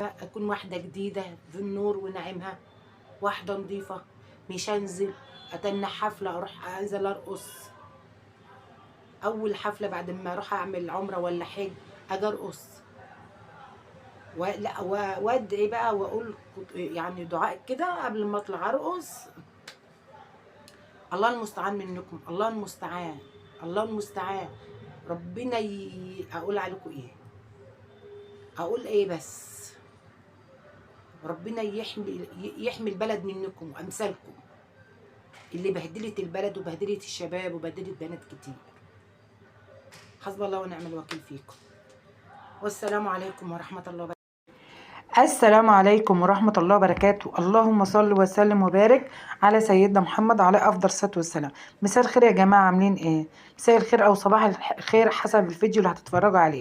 اكون واحده جديده في النور ونعيمها، واحده نظيفه، مش انزل اتنى حفله اروح انزل ارقص. اول حفله بعد ما اروح اعمل عمره ولا حج اجي ارقص وادعي بقى واقول يعني دعاء كده قبل ما اطلع ارقص. الله المستعان منكم، الله المستعان، الله المستعان. ربنا اقول عليكم ايه؟ اقول ايه بس؟ ربنا يحمي البلد منكم وامثالكم اللي بهدلت البلد وبهدلت الشباب وبهدلت بنات كتير. حسب الله ونعم الوكيل فيكم. والسلام عليكم ورحمة الله وبركاته. السلام عليكم ورحمة الله وبركاته. اللهم صل وسلم وبارك على سيدنا محمد على أفضل الصلاة والسلام. مساء الخير يا جماعة، عاملين ايه؟ مساء الخير أو صباح الخير حسب الفيديو اللي هتتفرجوا عليه.